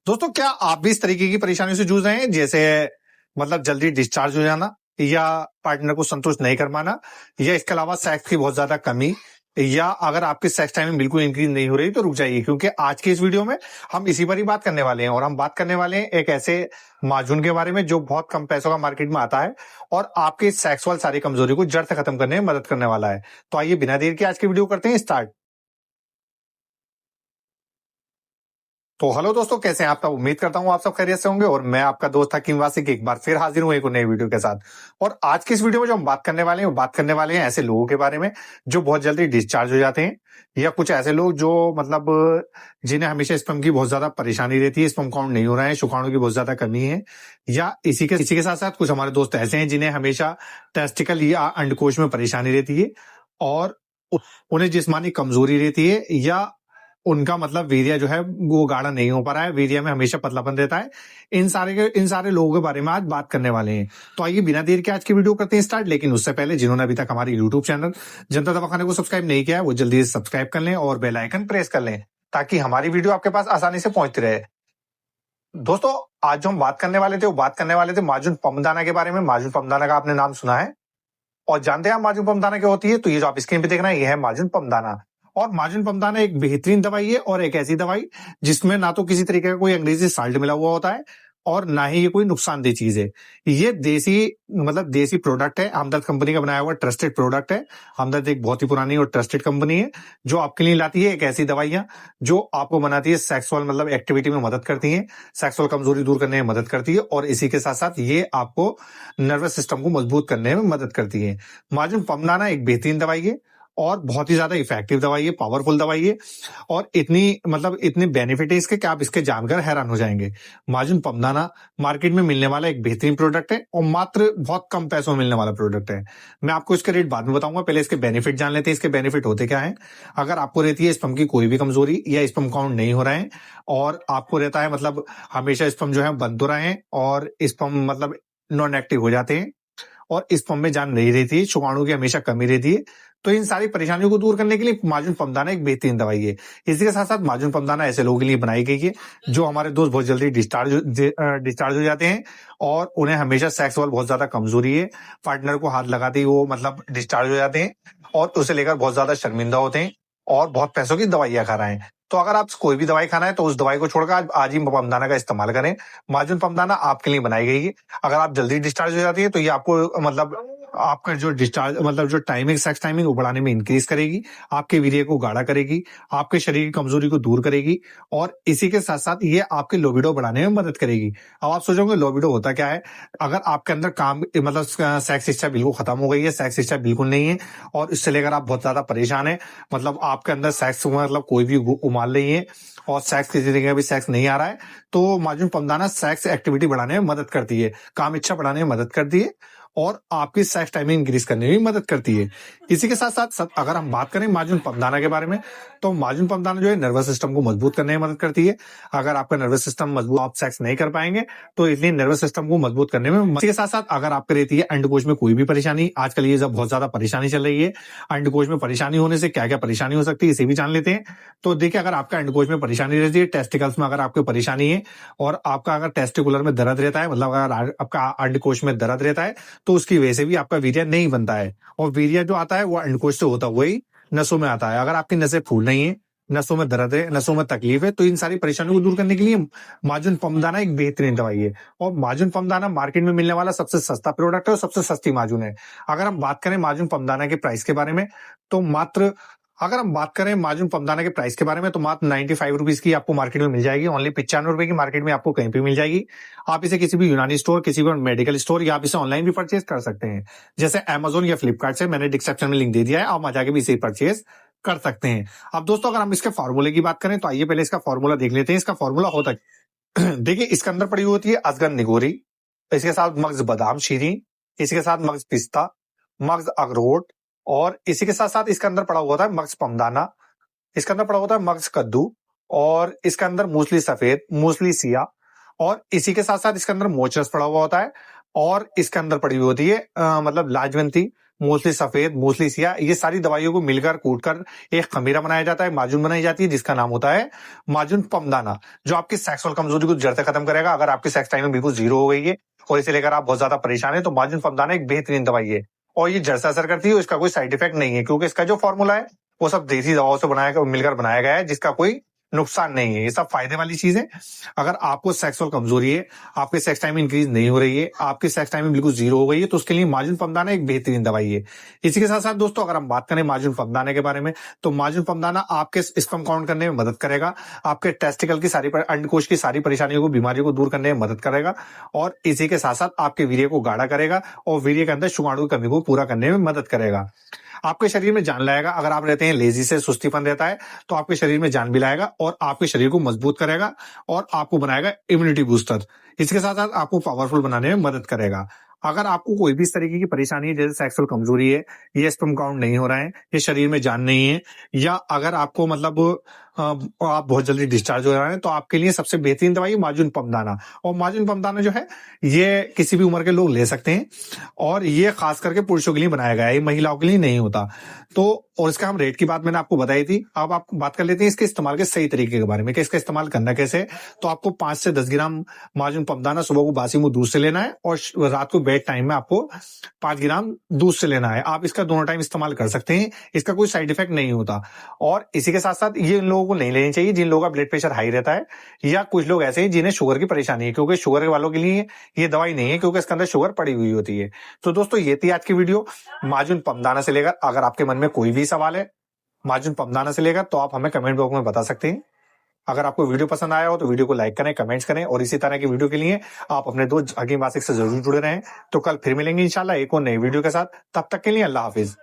दोस्तों, क्या आप भी इस तरीके की परेशानियों से जूझ रहे हैं? जैसे मतलब जल्दी डिस्चार्ज हो जाना, या पार्टनर को संतुष्ट नहीं कर पाना, या इसके अलावा सेक्स की बहुत ज्यादा कमी, या अगर आपकी सेक्स टाइमिंग बिल्कुल इंक्रीज नहीं हो रही तो रुक जाइए, क्योंकि आज की इस वीडियो में हम इसी पर ही बात करने वाले हैं। और हम बात करने वाले हैं एक ऐसे माजून के बारे में जो बहुत कम पैसों का मार्केट में आता है और आपके सेक्सुअल सारी कमजोरी को जड़ से खत्म करने में मदद करने वाला है। तो आइए बिना देर के आज की वीडियो करते हैं स्टार्ट। तो हेलो दोस्तों, कैसे हैं आप? सब उम्मीद करता हूं आप सब खैरियत से होंगे। और मैं आपका दोस्त हकीम वासिक एक बार फिर हाजिर हूं एक नई वीडियो के साथ। और आज की इस वीडियो में जो हम बात करने वाले हैं वो बात करने वाले हैं ऐसे लोगों के बारे में जो बहुत जल्दी डिस्चार्ज हो जाते हैं, या कुछ ऐसे लोग जो मतलब जिन्हें हमेशा स्पर्म की बहुत ज्यादा परेशानी रहती है, स्पर्म काउंट नहीं हो रहा है, शुक्राणु की बहुत ज्यादा कमी है, या इसी के साथ साथ कुछ हमारे दोस्त ऐसे हैं जिन्हें हमेशा टेस्टिकल या अंडकोश में परेशानी रहती है, और उन्हें जिस्मानी कमजोरी रहती है, या उनका मतलब वीर्य जो है वो गाढ़ा नहीं हो पा रहा है, वीर्य में हमेशा पतलापन रहता है। इन सारे लोगों के बारे में आज बात करने वाले हैं। तो आइए बिना देर के आज की वीडियो करते हैं स्टार्ट। लेकिन उससे पहले जिन्होंने अभी तक हमारे यूट्यूब चैनल जनता दवाखाने को सब्सक्राइब नहीं किया है वो जल्दी से सब्सक्राइब कर लें और बेल आइकन प्रेस कर लें, ताकि हमारी वीडियो आपके पास आसानी से पहुंचती रहे। दोस्तों, आज जो हम बात करने वाले थे वो बात करने वाले थे मार्जुन पमदाना के बारे में। मार्जुन पमदाना का आपने नाम सुना है और जानते हैं आप मार्जुन पमदाना क्या होती है? तो ये जो आप स्क्रीन पे देख रहे हैं ये है मार्जुन पमदाना। और मार्जुन पमदाना एक बेहतरीन दवाई है, और एक ऐसी दवाई जिसमें ना तो किसी तरीके का कोई अंग्रेजी साल्ट मिला हुआ होता है और ना ही ये कोई नुकसानदेह चीज है। ये देसी प्रोडक्ट है, हमदर्द कंपनी का बनाया हुआ ट्रस्टेड प्रोडक्ट है। हमदर्द एक बहुत ही पुरानी और ट्रस्टेड कंपनी है जो आपके लिए लाती है एक ऐसी दवाइयां जो आपको बनाती है सेक्सुअल मतलब एक्टिविटी में मदद करती है, सेक्सुअल कमजोरी दूर करने में मदद करती है, और इसी के साथ साथ ये आपको नर्वस सिस्टम को मजबूत करने में मदद करती है। मार्जुन पमदाना एक बेहतरीन दवाई है और बहुत ही ज्यादा इफेक्टिव दवाई है, पावरफुल दवाई है, और इतनी बेनिफिट है इसके कि आप इसके जानकर हैरान हो जाएंगे। मार्जुन पमदाना मार्केट में मिलने वाला एक बेहतरीन प्रोडक्ट है और मात्र बहुत कम पैसों में मिलने वाला प्रोडक्ट है। मैं आपको इसके रेट बाद में बताऊंगा, पहले इसके बेनिफिट जान लेते हैं। इसके बेनिफिट होते क्या है? अगर आपको रहती है स्पर्म की कोई भी कमजोरी या स्पर्म काउंट नहीं हो रहा है, और आपको रहता है मतलब हमेशा स्पर्म जो है बंद हो रहे हैं और स्पर्म मतलब नॉन एक्टिव हो जाते हैं, और इस पंप में जान नहीं रहती है, शुक्राणु की हमेशा कमी रहती है, तो इन सारी परेशानियों को दूर करने के लिए मार्जुन पमदाना एक बेहतरीन दवाई है। इसी के साथ साथ मार्जुन पमदाना ऐसे लोगों के लिए बनाई गई है जो हमारे दोस्त बहुत जल्दी डिस्चार्ज हो जाते हैं और उन्हें हमेशा सेक्सुअल बहुत ज्यादा कमजोरी है, पार्टनर को हाथ लगाते ही वो मतलब डिस्चार्ज हो जाते हैं और उसे लेकर बहुत ज्यादा शर्मिंदा होते हैं और बहुत पैसों की दवाइयां खा रहे हैं। तो अगर आप कोई भी दवाई खाना है तो उस दवाई को छोड़कर आज ही पमदाना का इस्तेमाल करें। मार्जुन पमदाना आपके लिए बनाई गई है। अगर आप जल्दी डिस्चार्ज हो जाती है तो ये आपको मतलब आपका जो डिस्चार्ज मतलब जो टाइमिंग सेक्स टाइमिंग वो बढ़ाने में इंक्रीज करेगी, आपके वीर्य को गाढ़ा करेगी, आपके शरीर की कमजोरी को दूर करेगी, और इसी के साथ साथ ये आपके लोबिडो बढ़ाने में मदद करेगी। अब आप सोचोगे लोबिडो होता क्या है? अगर आपके अंदर काम मतलब सेक्स इच्छा बिल्कुल खत्म हो गई है, सेक्स इच्छा बिल्कुल नहीं है, और इससे लेकर आप बहुत ज्यादा परेशान है, मतलब आपके अंदर सेक्स मतलब कोई भी उमाल नहीं है और सेक्स किसी तरीके का भी सेक्स नहीं आ रहा है, तो मार्जुन पमदाना सेक्स एक्टिविटी बढ़ाने में मदद करती है, काम इच्छा बढ़ाने में मदद करती है, और आपकी सेक्स टाइमिंग इंक्रीज करने में भी मदद करती है। इसी के साथ साथ अगर हम बात करें मार्जुन पमदाना के बारे में, तो मार्जुन पमदाना जो है नर्वस सिस्टम को मजबूत करने में मदद करती है। अगर आपका नर्वस सिस्टम मजबूत, आप सेक्स नहीं कर पाएंगे, तो इसलिए नर्वस सिस्टम को मजबूत करने में। इसी के साथ साथ अगर आपके रहती है अंडकोश में कोई भी परेशानी, आजकल ये जब बहुत ज्यादा परेशानी चल रही है, अंडकोश में परेशानी होने से क्या क्या परेशानी हो सकती है इसे भी जान लेते हैं। तो देखिए, अगर आपका अंडकोश में परेशानी रहती है, टेस्टिकल्स में अगर आपको परेशानी है, और आपका अगर टेस्टिकुलर में दर्द रहता है, मतलब अगर आपका अंडकोश में दर्द रहता है, तो उसकी वजह से भी आपका वीर्य नहीं बनता है, और वीर्य जो आता है वो अंडकोश से होता हुआ ही नसों में आता है। अगर आपकी नसें फूल रही हैं, नसों में दर्द है, नसों में तकलीफ है, तो इन सारी परेशानियों को दूर करने के लिए मार्जुन पमदाना एक बेहतरीन दवाई है। और मार्जुन पमदाना मार्केट में मिलने वाला सबसे सस्ता प्रोडक्ट है और सबसे सस्ती मार्जुन है। अगर हम बात करें मार्जुन पमदाना के प्राइस के बारे में, तो अगर हम बात करें मार्जुन पमदाना के प्राइस के बारे में, तो मात्र 95 रुपीज की आपको मार्केट में मिल जाएगी। ओनली 95 रुपए की मार्केट में आपको कहीं भी मिल जाएगी। आप इसे किसी भी यूनानी स्टोर, किसी भी मेडिकल स्टोर, या आप इसे ऑनलाइन भी परचेज कर सकते हैं, जैसे अमेजोन या फ्लिपकार्ट से। मैंने डिस्क्रिप्शन में लिंक दे दिया है, आप वहां जाके भी इसे परचेज कर सकते हैं। अब दोस्तों, अगर हम इसके फॉर्मूले की बात करें तो आइए पहले इसका फॉर्मूला देख लेते हैं। इसका फॉर्मूला होता है देखिए, इसके अंदर पड़ी होती है अजगन निगोरी, इसके साथ मग्ज बादाम शीरी, इसके साथ मग्ज पिस्ता, मग्ज अखरोट, और इसी के साथ साथ इसके अंदर पड़ा हुआ था मग्ज पमदाना, इसके अंदर पड़ा होता है मग्ज कद्दू, और इसके अंदर मूसली सफेद, मूसली सिया, और इसी के साथ साथ इसके अंदर मोचरस पड़ा हुआ होता है, और इसके अंदर पड़ी हुई होती है मतलब लाजवंती, मूसली सफेद, मूसली सिया, ये सारी दवाइयों को मिलकर कूटकर एक खमीरा बनाया जाता है, माजून बनाई जाती है, जिसका नाम होता है माजून पमदाना, जो आपकी सेक्सुअल कमजोरी को जड़ से खत्म करेगा। अगर आपकी सेक्स टाइमिंग बिल्कुल जीरो हो गई है और इसे लेकर आप बहुत ज्यादा परेशान है, तो माजून पमदाना एक बेहतरीन दवाई है और ये जड़ से असर करती है। इसका कोई साइड इफेक्ट नहीं है, क्योंकि इसका जो फॉर्मूला है वो सब देसी दवाओं से मिलकर बनाया गया है, जिसका कोई नुकसान नहीं है। ये सब फायदे वाली चीज है। अगर आपको सेक्सुअल कमजोरी है, आपकी सेक्स टाइम इंक्रीज नहीं हो रही है, आपकी सेक्स टाइम बिल्कुल जीरो हो गई है, तो उसके लिए माजून पमदाना एक बेहतरीन दवाई है। इसी के साथ साथ दोस्तों, अगर हम बात करें माजून पमदाने के बारे में, तो माजून पमदाना आपके स्पर्म काउंट करने में मदद करेगा, आपके टेस्टिकल की अंडकोश की सारी परेशानियों को, बीमारियों को दूर करने में मदद करेगा, और इसी के साथ साथ आपके वीर्य को गाढ़ा करेगा और वीर्य के अंदर शुक्राणु की कमी को पूरा करने में मदद करेगा। आपके शरीर में जान लाएगा। अगर आप रहते हैं लेजी से, सुस्तीपन रहता है, तो आपके शरीर में जान भी लाएगा और आपके शरीर को मजबूत करेगा और आपको बनाएगा इम्यूनिटी बूस्टर। इसके साथ साथ आपको पावरफुल बनाने में मदद करेगा। अगर आपको कोई भी इस तरीके की परेशानी है, जैसे सेक्सुअल कमजोरी है, ये स्पर्म काउंट नहीं हो रहा है, ये शरीर में जान नहीं है, या अगर आपको मतलब आप बहुत जल्दी डिस्चार्ज हो रहे हैं, तो आपके लिए सबसे बेहतरीन दवाई माजून पमदाना। और माजून पमदाना जो है, ये किसी भी उम्र के लोग ले सकते हैं और ये खास करके पुरुषों के लिए बनाया गया है, ये महिलाओं के लिए नहीं होता। तो और इसका हम रेट की बात मैंने आपको बताई थी। अब आप बात कर लेते हैं इसके इस्तेमाल के सही तरीके के बारे में कि इसका इस्तेमाल करना कैसे है। तो आपको 5 से 10 ग्राम माजून पमदाना सुबह को बासी मुंह दूध से लेना है और रात को बेड टाइम में आपको 5 ग्राम दूध से लेना है। आप इसका दोनों टाइम इस्तेमाल कर सकते हैं, इसका कोई साइड इफेक्ट नहीं होता। और इसी के साथ साथ ये इन लोगों को नहीं लेनी चाहिए जिन लोगों का ब्लड प्रेशर हाई रहता है, या कुछ लोग ऐसे हैं जिन्हें शुगर की परेशानी है, क्योंकि शुगर वालों के लिए ये दवाई नहीं है, क्योंकि इसके अंदर शुगर पड़ी हुई होती है। तो दोस्तों, ये थी आज की वीडियो माजून पमदाना से लेकर। अगर आपके मन में कोई भी सवाल है माजून पमदाना से लेकर, तो आप हमें कमेंट बॉक्स में बता सकते हैं। अगर आपको वीडियो पसंद आया हो तो वीडियो को लाइक करें, कमेंट्स करें, और इसी तरह की वीडियो के लिए आप अपने दोस्त हकीम वासिक से जरूर जुड़े रहें। तो कल फिर मिलेंगे इंशाल्लाह एक और नई वीडियो के साथ। तब तक के लिए अल्लाह हाफिज।